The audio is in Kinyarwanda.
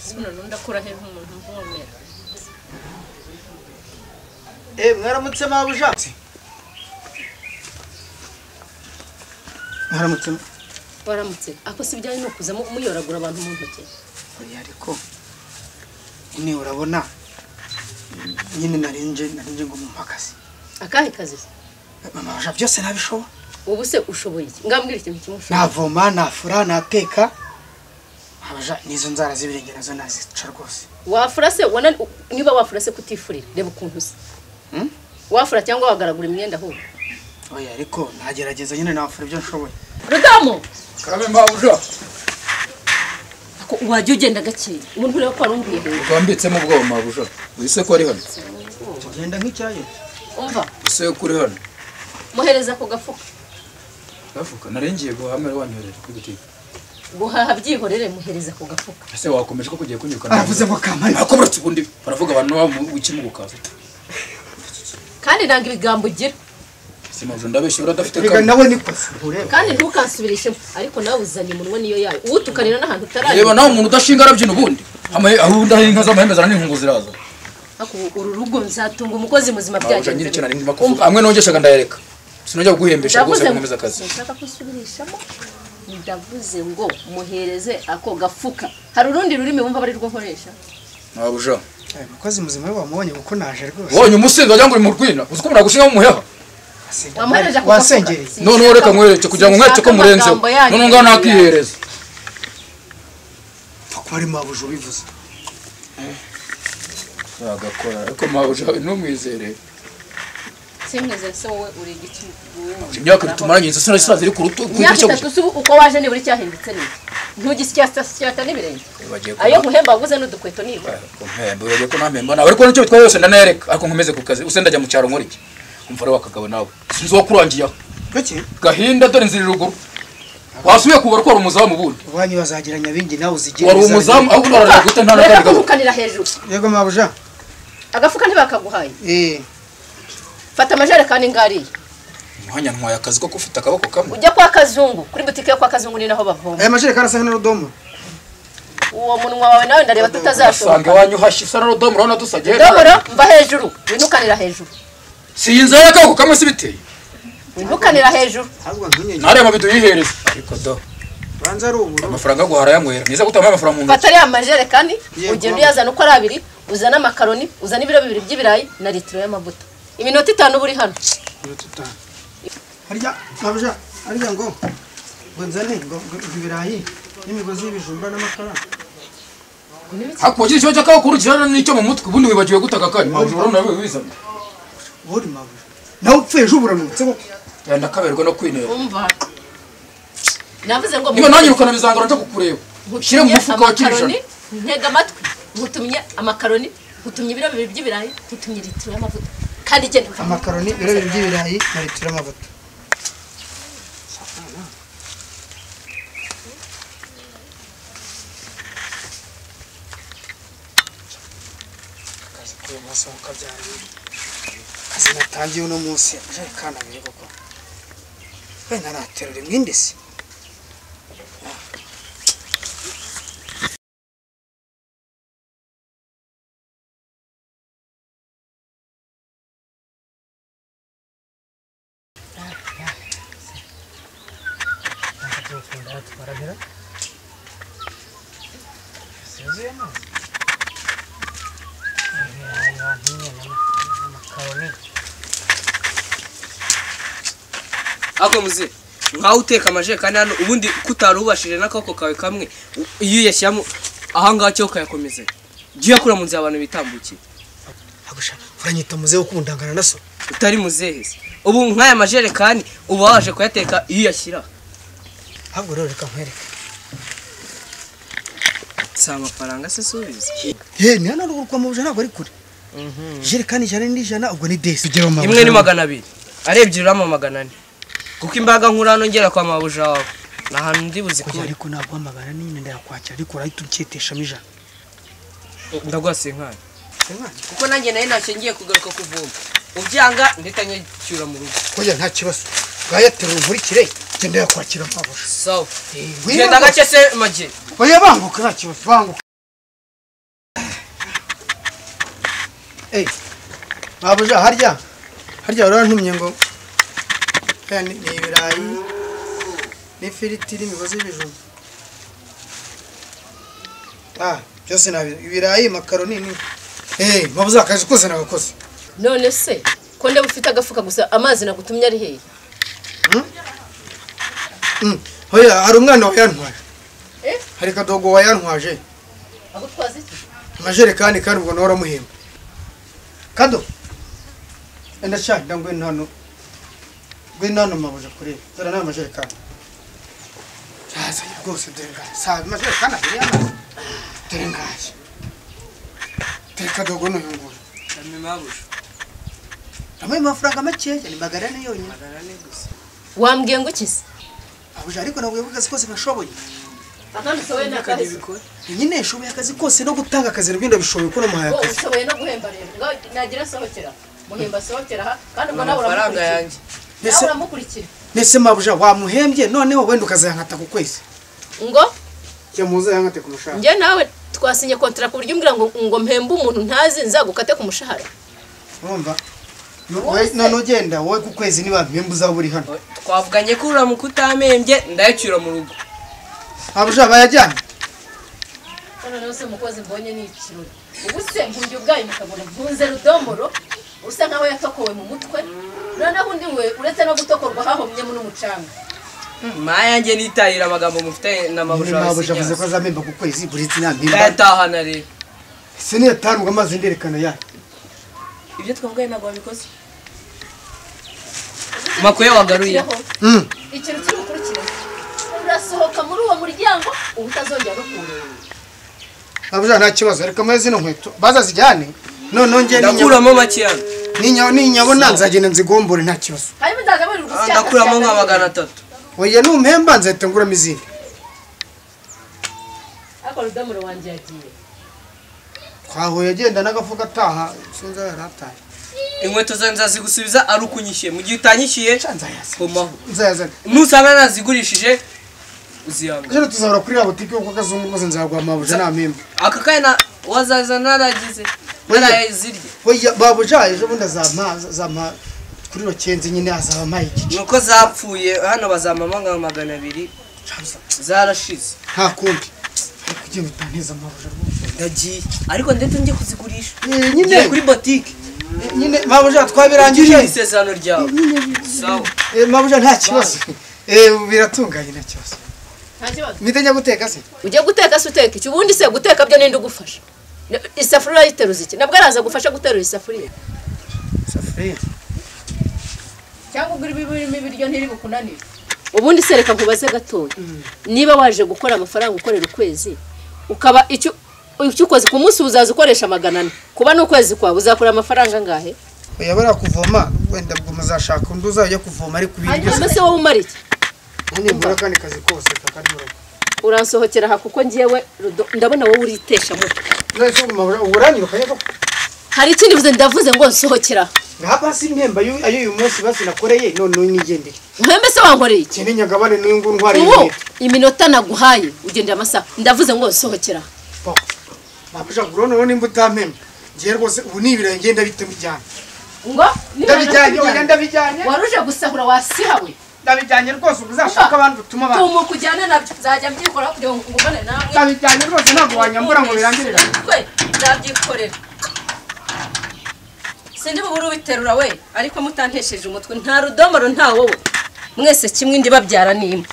Sino ndakura he umuntu mvomera. Mwaramutse mabuja. Mwaramutse. Waramutse. Ako sibijyanye no kuza muyoragura abantu mu ntoke. Oya ariko ni urabona nyine narinje ngo mumpakazi. Akahe kazi? Mabuja byose nabishobora. Ubu se ushoboye iki? Ngambwira ikintu kimwe. Navoma, nafura, nateka. Mabuja nizo nzara z'ibirenge nazo nazica rwose. Wafura se wana niba wafura se kutifurira reba ukuntu se. Wafura cyangwa wagaragura imyenda aho? Oya ariko nagerageza nyine nafura ibyo nshoboye. Rugamo. Karame mabuja. Ako wajye ugenda gake. Umuntu rero ko arumbuye. Twambitse mu bwoba mabuja. Wise ko ari hano. Tugenda nk'icyayo. Umva. Wise ko ari hano. Muhereza ko gafuka. Gafuka narengiye guhamera wanyorera kwigutiye. Guhaha byihorere muhereza ko gafuka. Ese wakomeje ko kugiye kunyuka Aravuze ngo kamari. Akomeretse ubundi baravuga abantu wikimugukaza. Kandi nanga ibigambo ugira. Simaje ndabeshye uradafite Rega nawe nikoze. Kandi ntukansubirishemo ariko nawe uzanye umunwa niyo yayo. Utukanira n'ahantu utarari. Reba nawe umuntu udashinga arabyina ubundi. Ahundi ahinka z'amahembe n'inkungu ziraza. Ako uru rugo nzatunga umukozi muzima Mabuja nyiri cyane ndimo kuvuga. Amwe nongeshaga ndayereka. Sinojya guhembesha rwose nkomeza akazi. Nshaka kusubirishamo. Ndavuze ngo muhereze ako gafuka. Hari urundi rurimi wumva bari rwo nkoresha. Mabuja. Mukozi muzima wamubonye kuko naje rwose. Wonye umusinzi wajya ngo uri mu rwina. Uziko muragushinga mu muheha. Wamuhereje ako wasengereye. None reka mwereke kugira ngo mwereke ko murenze. None ngana nakihereza. Fakwa ari mabuja ubivuze. Yagakora ariko mabuja numwizere. Simweze se wowe uri igiki. Imyaka bitumaranye inzu sina ziri ku rutu Imyaka itatu se uko waje ni buri cyahindutse ni. Ntugisyata n'ibirenge. Ayo guhemba waguze n'udukweto niba. Kumpemba urege ko nampemba nawe ariko nicyo bitwaye yose ndanayereka ariko nkomeze ku kazi use ndajya mu cyaro nkora iki. Umvara wakagabo nawe. Sinzi wakurangiye. Gake? Gahinda dore nziri ruguru. Wasubiye kubara ko umuzamu bundi. Wanyi bazagira nyabingi nawe uzigira. Wari umuzamu aho urarara gute nta nakandi gabo. Ukanira hejuru. Yego mabuja. Agafuka ntibakaguhaye. Fata amajerekani ngari. Muhanya ntwaye akazi ko kufita akaboko kamwe. Ujya kwa kazungu, kuri butike yo kwa kazungu ni naho bavoma. Aya majerekani asa n'urudomo. Uwo munwa wawe nawe ndareba tutazashoboka. Sange wanyu hashisa n'urudomo urabona dusagera. Domoro mba hejuru, winukanira hejuru. Sinza yakako kamwe sibiteye. Winukanira hejuru. Ahubwo ntunye. Nare mu bidu yihereza. Ariko do. Banza ari uburo. Amafaranga guhara yanywera. Niza gutama amafaranga mu ntoki. Fatari amajerekani, ugenda uyazana uko ari abiri, uzana amakaroni, uzana ibiro bibiri by'ibirayi na litiro y'amavuta. Iminota 5 buri hano. Iminota 5. Harya mabuja, harya ngo nzane ngo ibirayi n'imigozi y'ibijumba n'amakara. Hakugira icyo cyakaho kurukirana n'icyo mu mutwe ubundi wibagiwe gutaka kanya. Mabuja urabona nawe wizana. Uri mabuja. Nawe upfuye ejo buranutse ko. Yanda kaberwa no kwinera. Umva. Navuze ngo niba nanyirukana bizangora nje kukureba. Shire mu mufuka wa kirishana. Ntega amatwi. Ngutumye amakaroni, ngutumye ibiro bibiri by'ibirayi, ngutumye litiro y'amavuta. Kandi genda amakaroni ibiro bibiri by'ibirayi na litiro y'amavuta. Masohoka byari kazi natangiye uno munsi kana biri koko wenda naterura imwindisi Ako muze nkaho uteka amajerekani hano ubundi kutarubashije nakako kawe kamwe iyo yashyamo ahanga cyo kayakomeza giye kura mu nzira abantu bitambukiye agusha uranyita muze ukundangana naso utari muzehe ubu nkaya majerekani uba waje kuyateka iyo yashyira ahubwo rero reka nkwereke sa amafaranga se subiza ni hano rugurwa mu bujana bari kure jerekani jana n'ijana ubwo ni desi imwe ni 200 arebye urama 400 kuko imbaga nkurano ngera kwa mabuja wawe nahantu ndibuze ko ariko ntabwo amagana nini ndayakwakira ariko urahita ucyeteshamo ijana ndagwase nkana kuko nanjye naye ntacyo ngiye kugaruka kuvoma ubyanga nditanye cyura mu rugo koya nta kibazo bwayaterura nkurikire genda yakwakira mabuja sawa genda gace se maje oya banguka ntacyo banguka mabuja harya urantumye ngo ni ibirayi n'ifiriti n'imigozi y'ibijumba byose nabi ibirayi makaroni ni mabuza akazi kose nagakoze none se ko ndeba ufite agafuka gusa amazi nagutumye ari hehe hoya hari umwana wayantwaje hari kadogo wayantwaje aho twazi iki amajerekani kandi ubwo nawe uramuhemba kado enda cyane ndangwe hano mabuja kureba dore nawe amajerekani yaza rwose dore ngaho sabe amajerekani abiri y'amazi dore ngaho dore kadogo n'uyu nguyu amwe mafaranga makeya ni magarane yonyine wambwiye ngo ukise mabuja ariko nawe akazi kose bashoboye akandi usoboye n'akazi nyine nshoboye akazi kose no gutanga akazi rw'inda bishoboye ko namuhaye akazi ushoboye no guhemba rero ngo nagira sohokera muhemba sohokera aha kandi ubwo nawe amafaranga yanjye uramukurikira nese mabuja wamuhembye noneho wenda ukazayankata ku kwezi ngo cyo muze yankate ku mushahara njye nawe twasinye kontra ku buryo umbwira ngo mpembe umuntu ntazi nzagukate ku mushahara urumva none ugenda wowe ku kwezi niba mpembe uzaba uri hano twavuganye ko uramuka utamembye ndayacyura mu rugo mabuja bayajyanye none se umukozi mbonye ni ikirori ubu se nkunjye ubwayo mukabona mpunze rudomoro usa nkaho yatokowe mu mutwe noneho undi we uretse no gutokorwa hahomyemo n'umucanga mayanjye nitahira amagambo mufite na mabuja avuze ko azamemba ku kwezi buri tina mpemba ndayatahana rero se niyo tanwa amazi nderekana yayo ibyo twavugaye ntabwo wabikoze makuye wagaruye ikintu kiri bukurikire urasohoka muri uwo muryango ubu utazongera no kuwureba mabuja nta kibazo reka muri zino nkweto bazazijyane noneho njye ndakuramo makeya ninyabona nzagenda nzigombore nta kibazo hanyuma nzaza muri urusya ndakuramo nka 300 oya numpemba nzahita nguramo izindi ariko rudomoro wanjye yagiye twahuye agenda n'agafuka ataha sinzi aho yari ataye inkweto zawe nzazigusubiza ari ukunyishyuye mu gihe utanyishyuye komaho nzayazana nusanga nazigurishije uziyanga ejo tuzahora kuri ya butike kuko akazungu rwose nzaguha mabuja nta mpemba aka kanya wazaza naragize narayazirye oya babuja ejo bundi azampa kuri rokenzi nyine azaba amaye igice nuko zapfuye hano bazamama nka 200 zarashize nta kundi ariko ugiye utaneza mabuja ndagiye ariko ndetse njye kuzigurisha nyine kuri boutique nyine mabuja twabirangije isezerano ryawe sawa mabuja nta kibazo biratunganye nta kibazo nta kibazo mitenya guteka se ujye guteka se uteka iki ubundi se guteka byo ninde ugufasha isafuriya yiteruza iki nabwo araza gufasha guterura isafuriya cyangwa ugura ibiryo ntiri bukunanire ubundi se reka nkubaze gatoya niba waje gukora amafaranga ukorera ukwezi ukaba icyo ukoze ku munsi uzaza ukoresha 400 kuba n'ukwezi kwawe uzakora amafaranga angahe oya bara kuvoma wenda bwo muzashaka undi uzajya kuvoma ariko ibintu byose hanyuma se wowe umara iki none mbura kandi kazi kose kakari mu rugo uransohokera aha kuko ngiyewe ndabona wowe uritesha muto nese uranyirukanye ko hari ikindi vuze ndavuze ngo nsohokera ngapa si mpemba ayo uyu munsi basi nakoreye none nigendere mwembe se wankoreye iki cyene nyagabane n'ingu ntware iminota naguhaye ugendera amasaha ndavuze ngo nsohokera babuja gurono nimba utampemba ngiye rwose ubu nibirenge ngenda bitemujyana ngo ndabijyanye waruje gusahura wasihawe ndabijyanye rwose uzashaka abantu utuma abantu tumu kujyana nabyo nzajya mbyikora kugira ngo ngumane namwe ndabijyanye rwose ntabwo wanyambura ngo birangirira ndabyikorera sindi buburu biterura we ariko mutantesheje umutwe nta rudomoro nta wowe mwese kimwe ndi babyara nimba